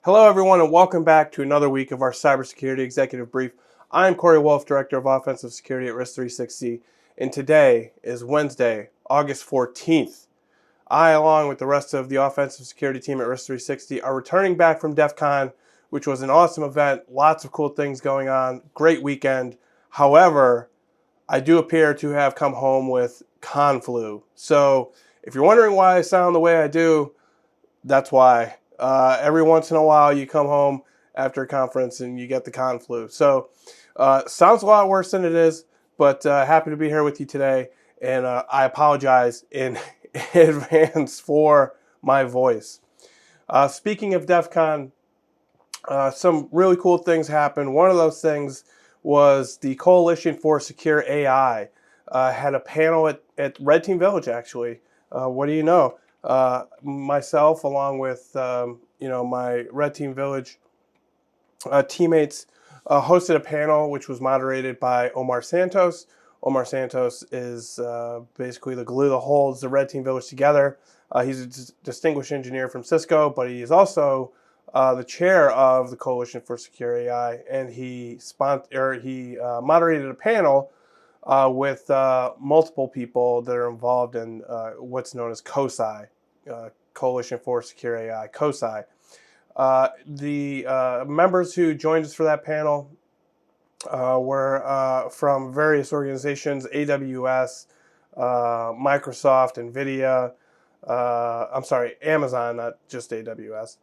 Hello, everyone, and welcome back to another week of our Cybersecurity Executive Brief. I'm Corey Wolf, Director of Offensive Security at Risk360, and today is Wednesday, August 14th. I, along with the rest of the Offensive Security team at Risk360, are returning back from DEF CON, which was an awesome event, lots of cool things going on, great weekend. However, I do appear to have come home with con flu. So if you're wondering why I sound the way I do, that's why. Every once in a while you come home after a conference and you get the con flu. So sounds a lot worse than it is, but happy to be here with you today. And I apologize in advance for my voice. Speaking of DEF CON, some really cool things happened. One of those things was the Coalition for Secure AI had a panel at Red Team Village, actually. What do you know? Myself, along with my Red Team Village teammates, hosted a panel which was moderated by Omar Santos. Omar Santos is basically the glue that holds the Red Team Village together. He's a distinguished engineer from Cisco, but he is also the chair of the Coalition for Secure AI, and he moderated a panel with multiple people that are involved in what's known as CoSAI, Coalition for Secure AI, CoSAI. The members who joined us for that panel were from various organizations: AWS, Microsoft, NVIDIA, Amazon, not just AWS,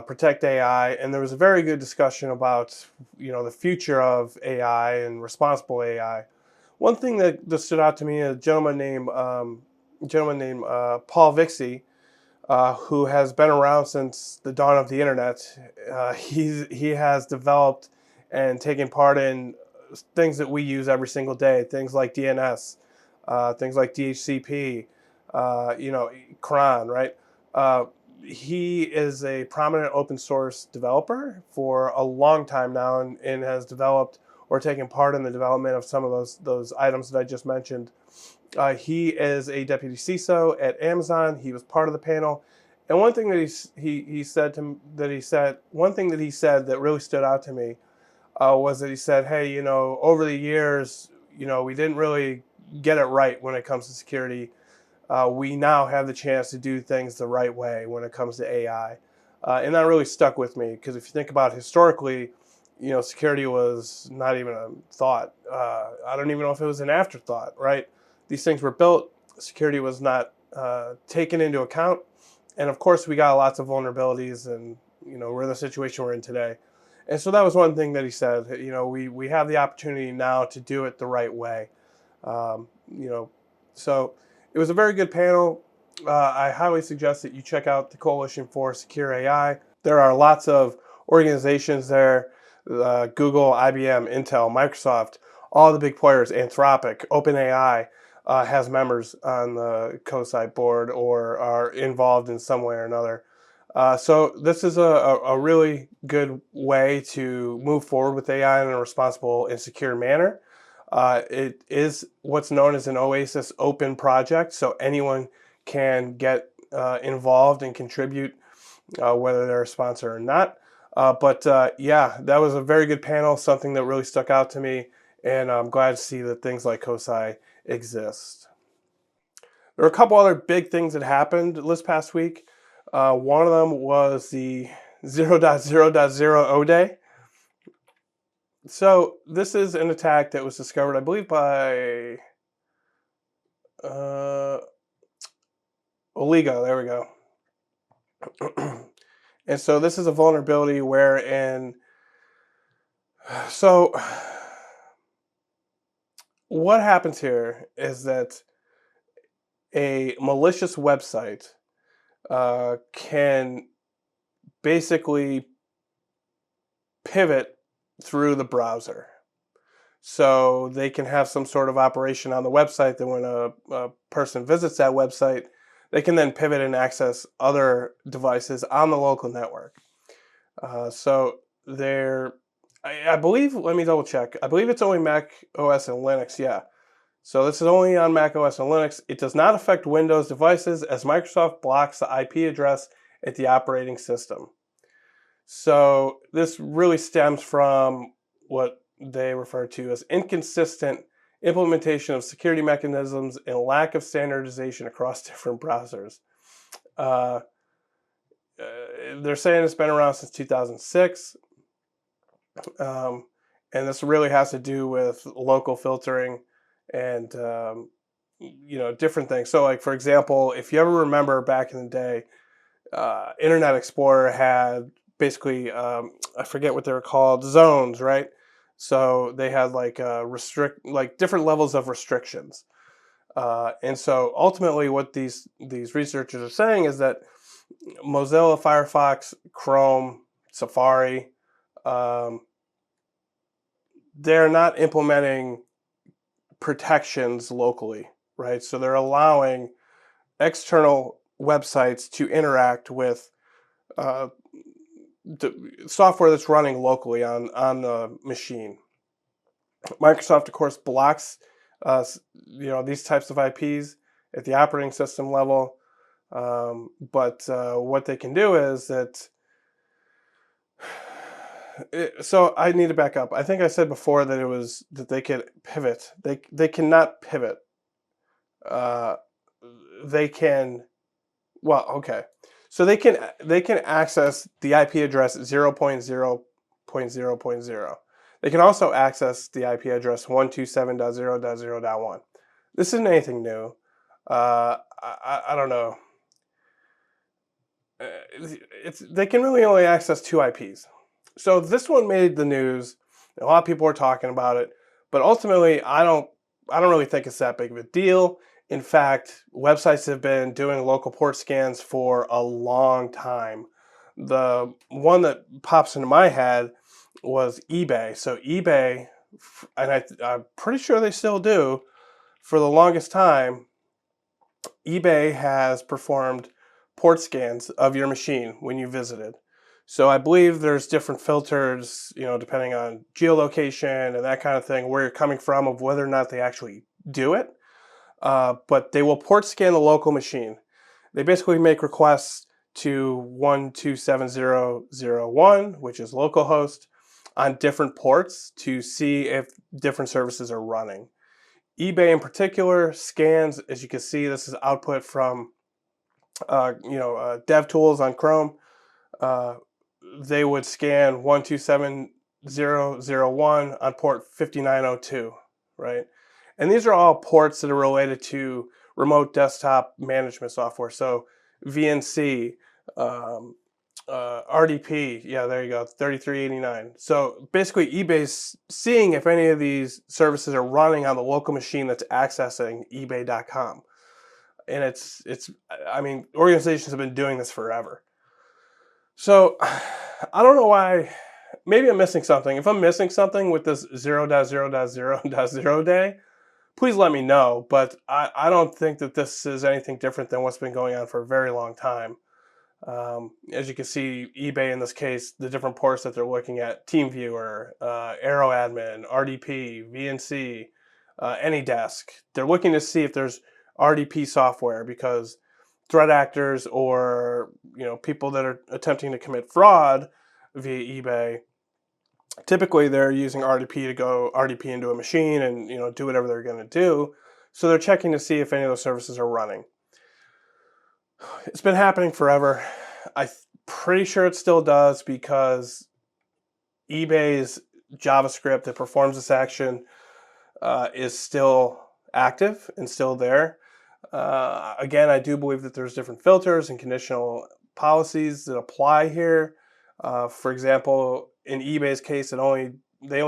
Protect AI, and there was a very good discussion about the future of AI and responsible AI. One thing that stood out to me, a gentleman named Paul Vixie, who has been around since the dawn of the internet. He has developed and taken part in things that we use every single day, things like DNS, things like DHCP, cron, right? He is a prominent open source developer for a long time now, and has developed or taken part in the development of some of those items that I just mentioned. He is a deputy CISO at Amazon. He was part of the panel, and one thing that he said that really stood out to me was that he said, "Hey, over the years, we didn't really get it right when it comes to security. We now have the chance to do things the right way when it comes to AI," and that really stuck with me, because if you think about historically, security was not even a thought. I don't even know if it was an afterthought, right? These things were built, security was not taken into account, and of course we got lots of vulnerabilities, and we're in the situation we're in today. And so that was one thing that he said. We have the opportunity now to do it the right way. So it was a very good panel. I highly suggest that you check out the Coalition for Secure AI. There are lots of organizations there: Google, IBM, Intel, Microsoft, all the big players, Anthropic, OpenAI has members on the CoSAI board or are involved in some way or another. So this is a really good way to move forward with AI in a responsible and secure manner. It is what's known as an OASIS open project, so anyone can get involved and contribute, whether they're a sponsor or not. Yeah, that was a very good panel, something that really stuck out to me, and I'm glad to see that things like CoSAI exist. There are a couple other big things that happened this past week. One of them was the 0.0.0 O-Day. So this is an attack that was discovered, I believe, by Oligo. There we go. And so this is a vulnerability wherein, so what happens here is that a malicious website can basically pivot through the browser. So they can have some sort of operation on the website that when a person visits that website, they can then pivot and access other devices on the local network. So I believe, let me double check. I believe it's only Mac OS and Linux, yeah. So this is only on Mac OS and Linux. It does not affect Windows devices, as Microsoft blocks the IP address at the operating system. So this really stems from what they refer to as inconsistent implementation of security mechanisms and lack of standardization across different browsers. Uh, they're saying it's been around since 2006, and this really has to do with local filtering and different things. So, like for example, if you ever remember back in the day, Internet Explorer had basically I forget what they were called, zones, right? So they had like different levels of restrictions, and so ultimately, what these researchers are saying is that Mozilla, Firefox, Chrome, Safari, um, they're not implementing protections locally, right? So they're allowing external websites to interact with uh, software that's running locally on the machine. Microsoft, of course, blocks these types of IPs at the operating system level, but what they can do is that. So I need to back up. I think I said before that it was that they could pivot. They cannot pivot. Uh, they can. Well, okay. So they can access the IP address 0.0.0.0. They can also access the IP address 127.0.0.1. This isn't anything new. I don't know. They can really only access two IPs. So this one made the news. A lot of people are talking about it, but ultimately, I don't really think it's that big of a deal. In fact, websites have been doing local port scans for a long time. The one that pops into my head was eBay. So eBay, and I'm pretty sure they still do, for the longest time, eBay has performed port scans of your machine when you visited. So I believe there's different filters, depending on geolocation and that kind of thing, where you're coming from, of whether or not they actually do it. But they will port scan the local machine. They basically make requests to 127.0.0.1, which is localhost, on different ports to see if different services are running. eBay in particular scans, as you can see, this is output from DevTools on Chrome. They would scan 127.0.0.1 on port 5902, right? And these are all ports that are related to remote desktop management software. So VNC, RDP, yeah, there you go, 3389. So basically, eBay's seeing if any of these services are running on the local machine that's accessing eBay.com. And I mean, organizations have been doing this forever. So I don't know why. Maybe I'm missing something. If I'm missing something with this 0.0.0.0 day, please let me know. But I don't think that this is anything different than what's been going on for a very long time. As you can see, eBay in this case, the different ports that they're looking at: TeamViewer, AeroAdmin, RDP, VNC, AnyDesk. They're looking to see if there's RDP software, because threat actors or people that are attempting to commit fraud via eBay, typically they're using RDP to go RDP into a machine and do whatever they're going to do. So they're checking to see if any of those services are running. It's been happening forever. I'm pretty sure it still does, because eBay's JavaScript that performs this action is still active and still there. Again, I do believe that there's different filters and conditional policies that apply here. For example, in eBay's case, they only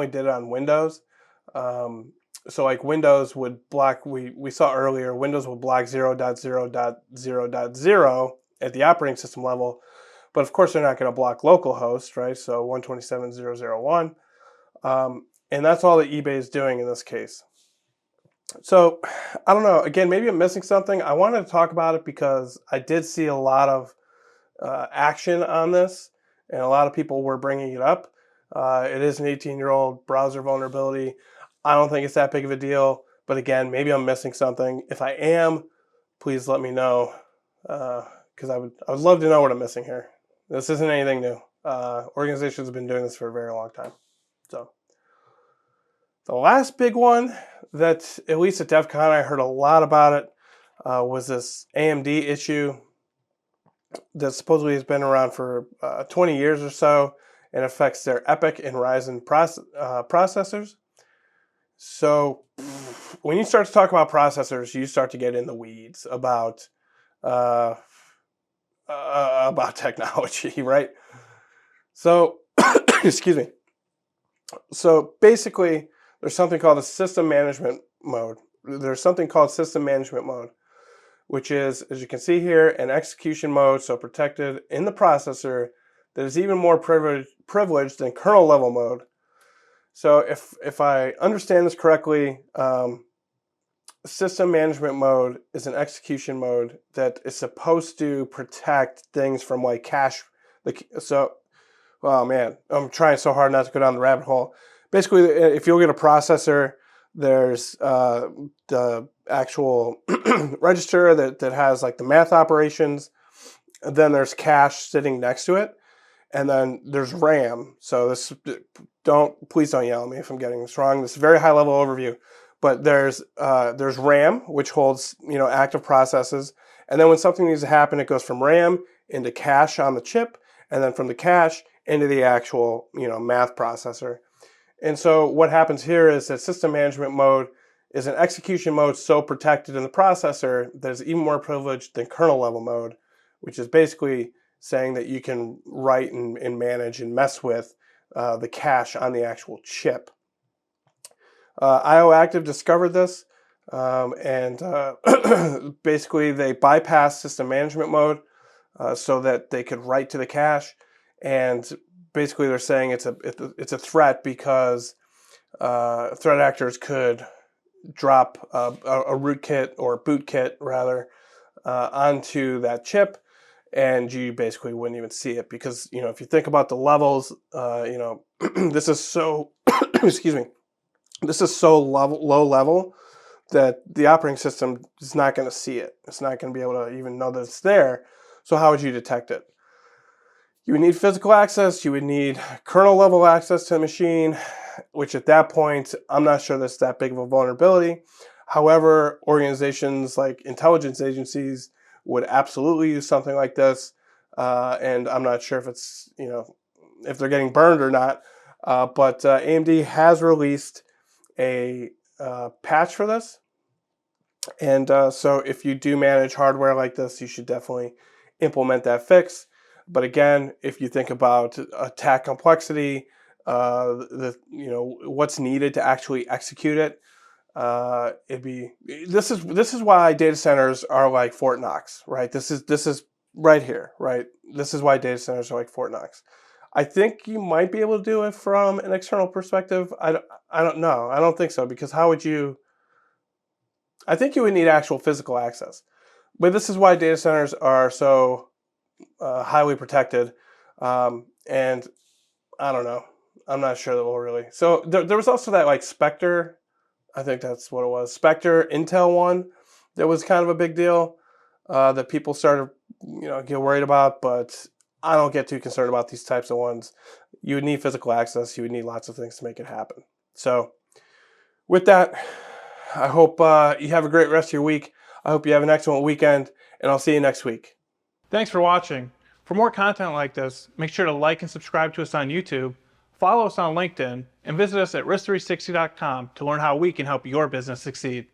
did it on Windows. So like Windows would block, we saw earlier, Windows would block 0.0.0.0 at the operating system level, but of course they're not going to block localhost, right? So 127.0.0.1, and that's all that eBay is doing in this case. So I don't know. Again, maybe I'm missing something. I wanted to talk about it because I did see a lot of action on this, and a lot of people were bringing it up. It is an 18-year-old browser vulnerability. I don't think it's that big of a deal, but again, maybe I'm missing something. If I am, please let me know, because I would love to know what I'm missing here. This isn't anything new. Organizations have been doing this for a very long time. So the last big one that, at least at DEF CON, I heard a lot about it, was this AMD issue that supposedly has been around for 20 years or so and affects their EPYC and Ryzen processors. So when you start to talk about processors, you start to get in the weeds about technology, right? So, excuse me. So basically, there's something called a system management mode. There's something called system management mode, which is, as you can see here, an execution mode, so protected in the processor, that is even more privileged than kernel-level mode. So if I understand this correctly, system management mode is an execution mode that is supposed to protect things from like cache. Oh man, I'm trying so hard not to go down the rabbit hole. Basically, if you look at a processor, there's the actual register that has like the math operations, and then there's cache sitting next to it, and then there's RAM. So please don't yell at me if I'm getting this wrong. This is a very high level overview, but there's RAM, which holds active processes, and then when something needs to happen, it goes from RAM into cache on the chip, and then from the cache into the actual math processor. And so what happens here is that system management mode is an execution mode so protected in the processor that is even more privileged than kernel level mode, which is basically saying that you can write and manage and mess with the cache on the actual chip. IOActive discovered this, and basically they bypassed system management mode so that they could write to the cache. And basically they're saying it's a threat because threat actors could drop a rootkit or bootkit rather onto that chip, and you basically wouldn't even see it because if you think about the levels, this is so excuse me, this is so low level that the operating system is not going to see it. It's not going to be able to even know that it's there. So how would you detect it? You would need physical access, you would need kernel level access to the machine, which at that point, I'm not sure that's that big of a vulnerability. However, organizations like intelligence agencies would absolutely use something like this. And I'm not sure if it's, if they're getting burned or not. But AMD has released a patch for this. And so if you do manage hardware like this, you should definitely implement that fix. But again, if you think about attack complexity, what's needed to actually execute it, this is why data centers are like Fort Knox, right? This is right here, right? This is why data centers are like Fort Knox. I think you might be able to do it from an external perspective. I don't know. I don't think so, because how would you? I think you would need actual physical access. But this is why data centers are so highly protected, and I don't know. I'm not sure that we'll really. So there was also that like Spectre, I think that's what it was, Spectre Intel one that was kind of a big deal that people started get worried about, but I don't get too concerned about these types of ones. You would need physical access. You would need lots of things to make it happen. So with that, I hope you have a great rest of your week. I hope you have an excellent weekend, and I'll see you next week. Thanks for watching. For more content like this, make sure to like and subscribe to us on YouTube, follow us on LinkedIn, and visit us at risk360.com to learn how we can help your business succeed.